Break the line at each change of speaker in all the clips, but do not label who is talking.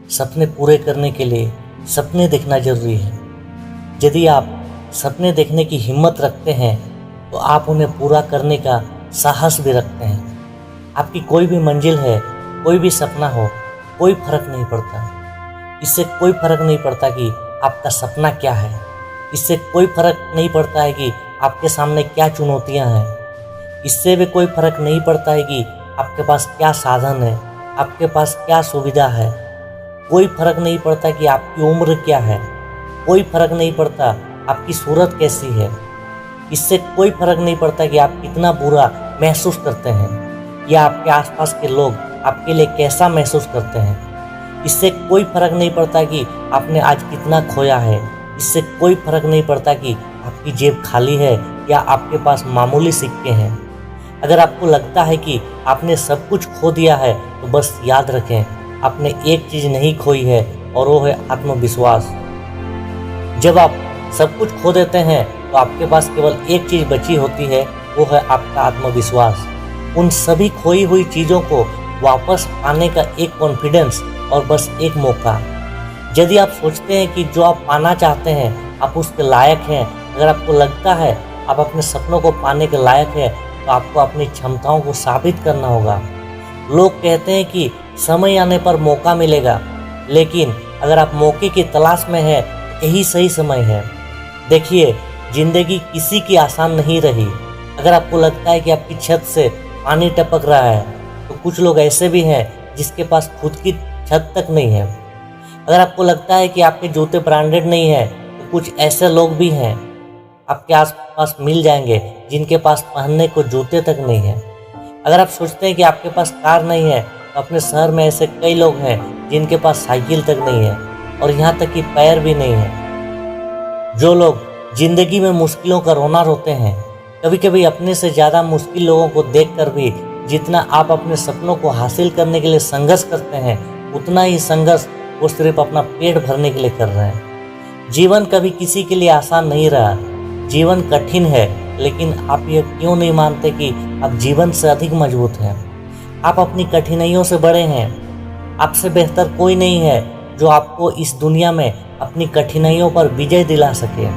सपने पूरे करने के लिए सपने देखना जरूरी है। यदि आप सपने देखने की हिम्मत रखते हैं तो आप उन्हें पूरा करने का साहस भी रखते हैं। आपकी कोई भी मंजिल है, कोई भी सपना हो, कोई फर्क नहीं पड़ता। इससे कोई फर्क नहीं पड़ता कि आपका सपना क्या है। इससे कोई फर्क नहीं पड़ता है कि आपके सामने क्या चुनौतियां हैं। इससे भी कोई फर्क नहीं पड़ता है कि आपके पास क्या साधन है, आपके पास क्या सुविधा है। कोई फर्क नहीं पड़ता कि आपकी उम्र क्या है। कोई फर्क नहीं पड़ता आपकी सूरत कैसी है। इससे कोई फर्क नहीं पड़ता कि आप कितना बुरा महसूस करते हैं या आपके आसपास के लोग आपके लिए कैसा महसूस करते हैं। इससे कोई फर्क नहीं पड़ता कि आपने आज कितना खोया है। इससे कोई फर्क नहीं पड़ता कि आपकी जेब खाली है या आपके पास मामूली सिक्के हैं। अगर आपको लगता है कि आपने सब कुछ खो दिया है तो बस याद रखें, आपने एक चीज़ नहीं खोई है और वो है आत्मविश्वास। जब आप सब कुछ खो देते हैं तो आपके पास केवल एक चीज़ बची होती है, वो है आपका आत्मविश्वास। उन सभी खोई हुई चीज़ों को वापस पाने का एक कॉन्फिडेंस और बस एक मौका। यदि आप सोचते हैं कि जो आप पाना चाहते हैं आप उसके लायक हैं, अगर आपको लगता है आप अपने सपनों को पाने के लायक हैं, तो आपको अपनी क्षमताओं को साबित करना होगा। लोग कहते हैं कि समय आने पर मौका मिलेगा, लेकिन अगर आप मौके की तलाश में हैं यही सही समय है। देखिए, जिंदगी किसी की आसान नहीं रही। अगर आपको लगता है कि आपकी छत से पानी टपक रहा है तो कुछ लोग ऐसे भी हैं जिसके पास खुद की छत तक नहीं है। अगर आपको लगता है कि आपके जूते ब्रांडेड नहीं है तो कुछ ऐसे लोग भी हैं आपके आसपास मिल जाएंगे जिनके पास पहनने को जूते तक नहीं है। अगर आप सोचते हैं कि आपके पास कार नहीं है तो अपने शहर में ऐसे कई लोग हैं जिनके पास साइकिल तक नहीं है और यहाँ तक कि पैर भी नहीं है। जो लोग जिंदगी में मुश्किलों का रोना रोते हैं, कभी कभी अपने से ज़्यादा मुश्किल लोगों को देखकर भी जितना आप अपने सपनों को हासिल करने के लिए संघर्ष करते हैं, उतना ही संघर्ष वो सिर्फ अपना पेट भरने के लिए कर रहे हैं। जीवन कभी किसी के लिए आसान नहीं रहा। जीवन कठिन है, लेकिन आप यह क्यों नहीं मानते कि आप जीवन से अधिक मजबूत हैं। आप अपनी कठिनाइयों से बड़े हैं। आपसे बेहतर कोई नहीं है जो आपको इस दुनिया में अपनी कठिनाइयों पर विजय दिला सके।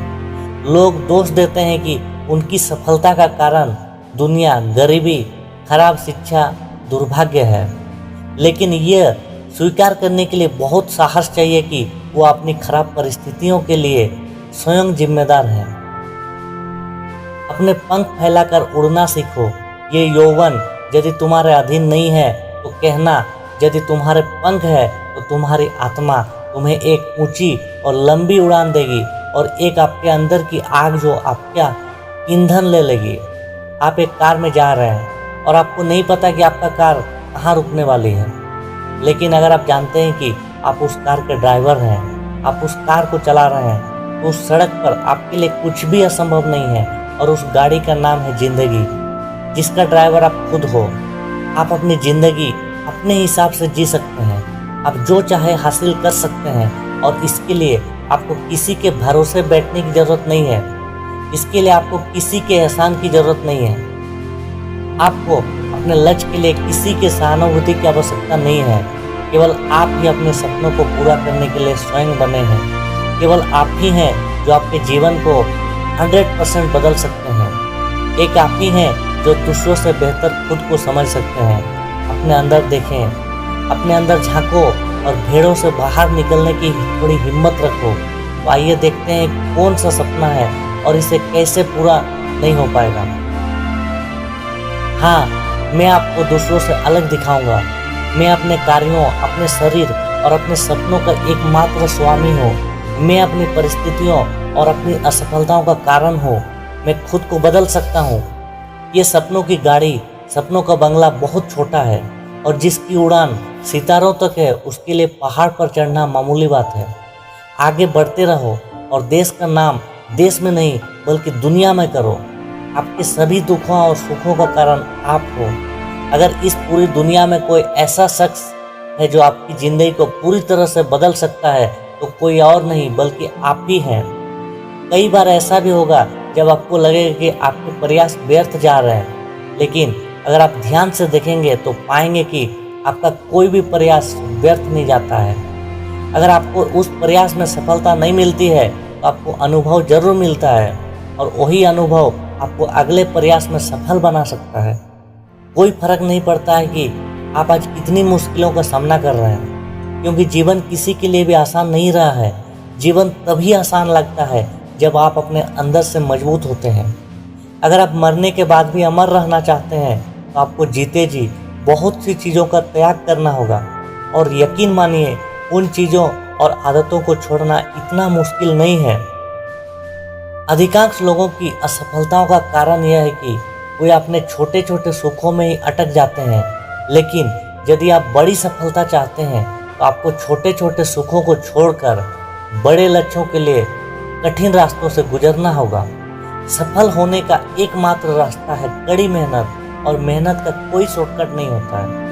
लोग दोष देते हैं कि उनकी सफलता का कारण दुनिया, गरीबी, खराब शिक्षा, दुर्भाग्य है, लेकिन यह स्वीकार करने के लिए बहुत साहस चाहिए कि वो अपनी खराब परिस्थितियों के लिए स्वयं जिम्मेदार हैं। अपने पंख फैलाकर उड़ना सीखो। ये यौवन यदि तुम्हारे अधीन नहीं है तो कहना, यदि तुम्हारे पंख है तो तुम्हारी आत्मा तुम्हें एक ऊंची और लंबी उड़ान देगी और एक आपके अंदर की आग जो आपका ईंधन ले लेगी। आप एक कार में जा रहे हैं और आपको नहीं पता कि आपका कार कहाँ रुकने वाली है, लेकिन अगर आप जानते हैं कि आप उस कार के ड्राइवर हैं, आप उस कार को चला रहे हैं, तो उस सड़क पर आपके लिए कुछ भी असंभव नहीं है। और उस गाड़ी का नाम है जिंदगी, जिसका ड्राइवर आप खुद हो। आप अपनी जिंदगी अपने हिसाब से जी सकते हैं। आप जो चाहे हासिल कर सकते हैं और इसके लिए आपको किसी के भरोसे बैठने की ज़रूरत नहीं है। इसके लिए आपको किसी के एहसान की ज़रूरत नहीं है। आपको अपने लक्ष्य के लिए किसी के सहानुभूति की आवश्यकता नहीं है। केवल आप ही अपने सपनों को पूरा करने के लिए स्वयं बने हैं। केवल आप ही हैं जो आपके जीवन को 100% बदल सकते हैं। एक आप ही हैं जो दूसरों से बेहतर खुद को समझ सकते हैं। अपने अंदर देखें, अपने अंदर झांको और भेड़ों से बाहर निकलने की थोड़ी हिम्मत रखो। तो आइए देखते हैं कौन सा सपना है और इसे कैसे पूरा नहीं हो पाएगा। हाँ, मैं आपको दूसरों से अलग दिखाऊंगा। मैं अपने कार्यों, अपने शरीर और अपने सपनों का एकमात्र स्वामी हूँ। मैं अपनी परिस्थितियों और अपनी असफलताओं का कारण हूँ। मैं खुद को बदल सकता हूँ। ये सपनों की गाड़ी, सपनों का बंगला बहुत छोटा है और जिसकी उड़ान सितारों तक है, उसके लिए पहाड़ पर चढ़ना मामूली बात है। आगे बढ़ते रहो और देश का नाम देश में नहीं बल्कि दुनिया में करो। आपके सभी दुखों और सुखों का कारण आप हो। अगर इस पूरी दुनिया में कोई ऐसा शख्स है जो आपकी ज़िंदगी को पूरी तरह से बदल सकता है तो कोई और नहीं बल्कि आप ही हैं। कई बार ऐसा भी होगा जब आपको लगेगा कि आपके प्रयास व्यर्थ जा रहे हैं, लेकिन अगर आप ध्यान से देखेंगे तो पाएंगे कि आपका कोई भी प्रयास व्यर्थ नहीं जाता है। अगर आपको उस प्रयास में सफलता नहीं मिलती है तो आपको अनुभव जरूर मिलता है, और वही अनुभव आपको अगले प्रयास में सफल बना सकता है। कोई फर्क नहीं पड़ता है कि आप आज कितनी मुश्किलों का सामना कर रहे हैं, क्योंकि जीवन किसी के लिए भी आसान नहीं रहा है। जीवन तभी आसान लगता है जब आप अपने अंदर से मजबूत होते हैं। अगर आप मरने के बाद भी अमर रहना चाहते हैं तो आपको जीते जी बहुत सी चीज़ों का त्याग करना होगा, और यकीन मानिए उन चीज़ों और आदतों को छोड़ना इतना मुश्किल नहीं है। अधिकांश लोगों की असफलताओं का कारण यह है कि वे अपने छोटे छोटे सुखों में ही अटक जाते हैं, लेकिन यदि आप बड़ी सफलता चाहते हैं तो आपको छोटे छोटे सुखों को छोड़कर बड़े लक्ष्यों के लिए कठिन रास्तों से गुजरना होगा। सफल होने का एकमात्र रास्ता है कड़ी मेहनत, और मेहनत का कोई शॉर्टकट नहीं होता है।